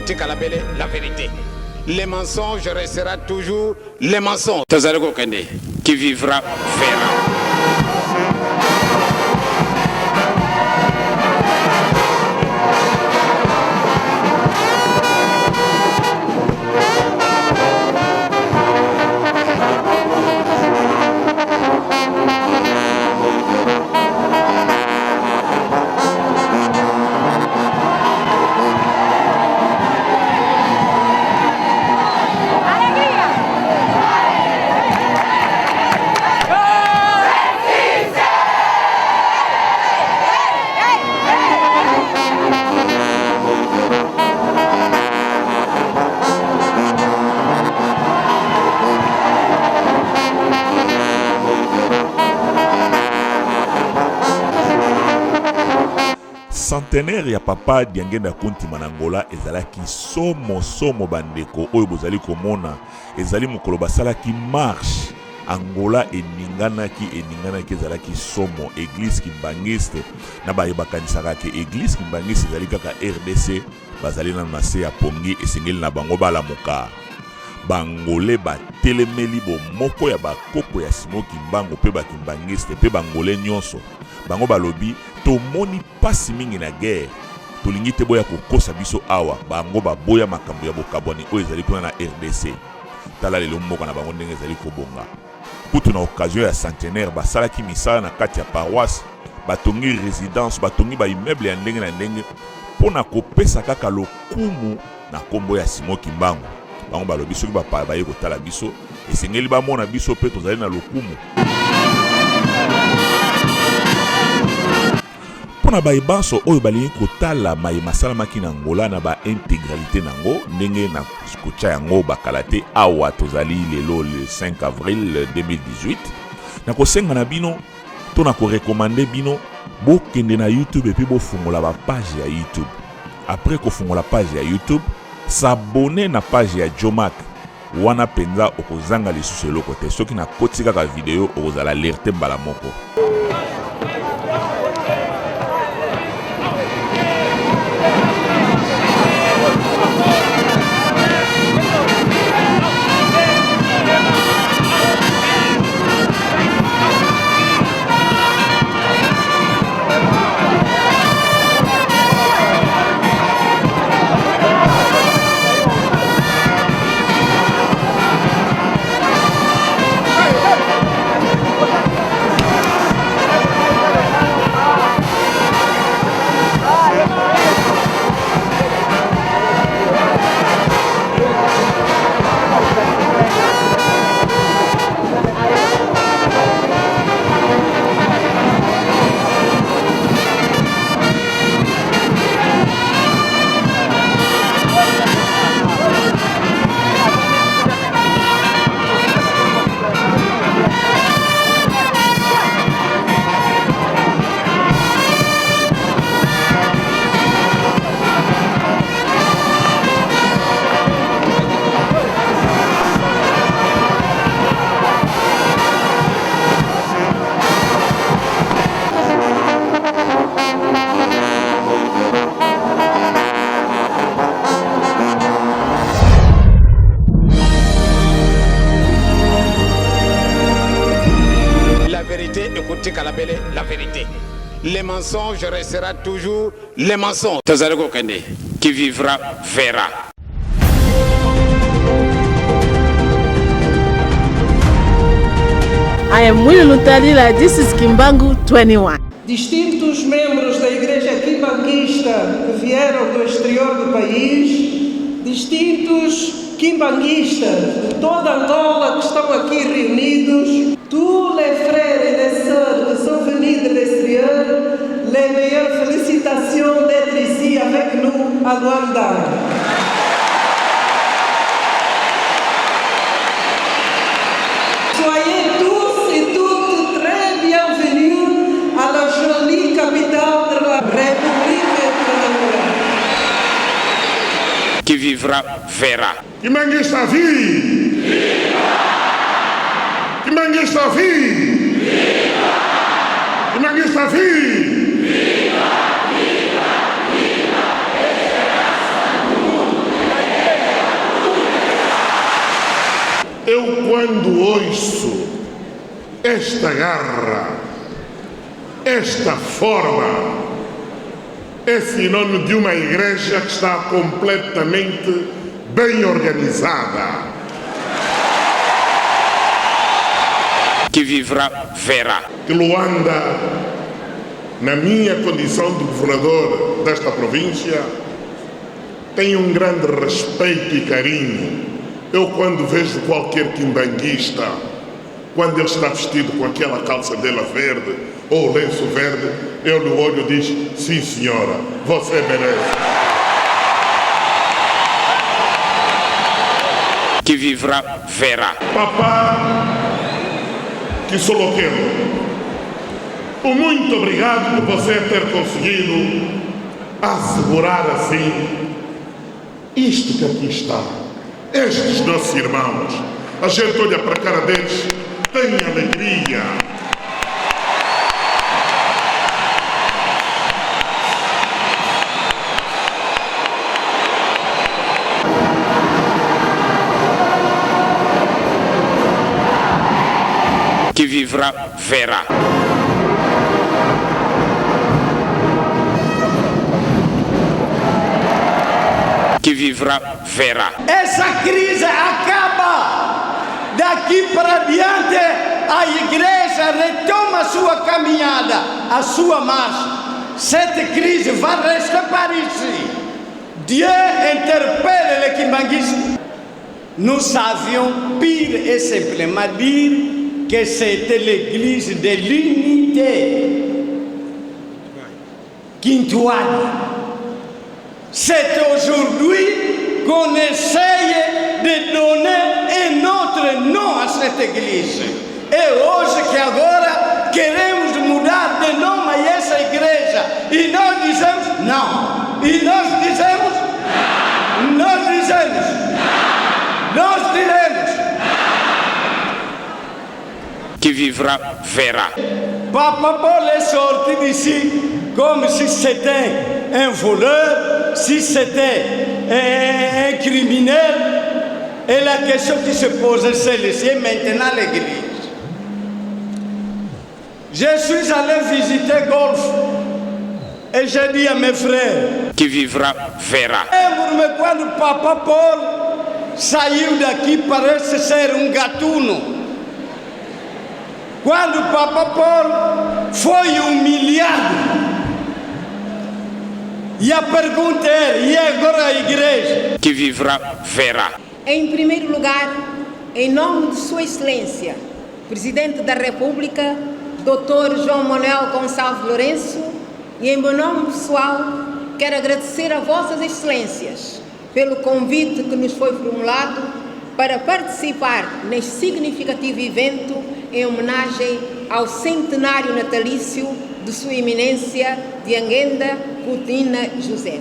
écouter Kalabele, la vérité. Les mensonges restera toujours les mensonges. Tazareko Kende, qui vivra verra. Centenaire ya papa Diangenda Kuntima na Angola ezalaki somo bandeko oyo bozali komona ezali mokolo basalaki marche Angola eninganaki ezalaki somo église kimbangiste na bayebakanisaka ke église kimbangiste ezali kaka RDC bazali na nase ya pongi esengeli na bango balamuka bangole batelemeli bomoko ya bakoko ya Simon Kimbangu pe bakimbangiste pe bangole nyonso bango balobi tomoni pasi mingi na guerre tolingi te boya kokosa biso awa bango baboya makambo ya bokabwani oyo ezali kuna na RDC tala lelo mboka na bango ndenge ezali kobonga kutu na occasion ya centenaire basalaki misala na kati ya paroisse batongi résidence batongi ba immeuble ya ndenge na ndenge pona kopesa kaka lokumu na kombo ya Simon Kimbangu bango balobi soki baye kotala biso esengeli bamona biso pe tozali na lokumu pona bayebanso oyo balingi kotala maye masalamaki na Angola na ba intégralité nango ndenge na kutya yango bakala te awa tozali lelo le 5 avril 2018 na kosenga na bino to na korekomande bino bokende na YouTube epi bofungola ba page ya YouTube après kofungola page ya YouTube s'abonner na page ya Jomak wana penza okozanga lisusu eloko te soki na koti kaka video okozala alerte mbala moko. Écoutez Kalabele, la vérité. Les mensonges restera toujours les mensonges. Tazareko Kende, qui vivra verra. I am Willie Lutalila, this is Kimbangu 21. Distintos membros da Igreja Kimbanguista que vieram do exterior do país, distintos kimbanguistas de toda Angola que estão aqui reunidos, tous les frères et les sœurs qui sont venus de l'extérieur, les meilleures félicitations d'être ici avec nous à Luanda. Soyez tous et toutes très bienvenus à la jolie capitale de la République de Angola. Qui vivra verra. Kimbanguista vive! Kimbanguista vive! Kimbanguista vive! quando ouço esta garra, esta forma, é sinônimo de uma igreja que está completamente bem organizada. Que vivrá, verá. Que Luanda, na minha condição de governador desta província, tem um grande respeito e carinho. Eu, quando vejo qualquer quimbanguista, quando ele está vestido com aquela calça dela verde ou lenço verde, eu no olho digo: sim senhora, você merece. Que vivrá, verá. Papá, que sou loqueiro, muito obrigado por você ter conseguido assegurar assim isto que aqui está. Estes nossos irmãos, a gente olha para a cara deles, tem alegria. Que vivrá, verá. Que vivrá, verá. Essa crise acaba. Daqui para diante, a igreja retoma a sua caminhada, a sua marcha. Cette crise va rester par ici. Dieu interpelle les Kimbanguistes. Nous savions pire et simplement dire que c'était l'église de l'unité. Quintoine. C'est aujourd'hui qu'on essaye de donner un autre nom à cette église. E hoje que agora queremos mudar de nome a essa igreja. E nós dizemos não. E nós dizemos não. Nós dizemos não. Nós diremos. Que vivrá, verá. Papa Paul est sorti d'ici comme si c'était un voleur, si c'était un criminel. Et la question qui se pose, c'est celle-ci, maintenant l'église. Je suis allé visiter Golf et j'ai dit à mes frères, Que vivrá, verá. lembro-me quando Papa Paul saiu daqui, parece ser um gatuno. Quando Papa Paul foi humilhado. E a pergunta é, e agora a igreja? Que vivrá, verá. Em primeiro lugar, em nome de Sua Excelência, Presidente da República, Dr. João Manuel Gonçalves Lourenço, e em meu nome pessoal, quero agradecer a Vossas Excelências pelo convite que nos foi formulado para participar neste significativo evento em homenagem ao centenário natalício de Sua Eminência de Anguenda Coutinho José.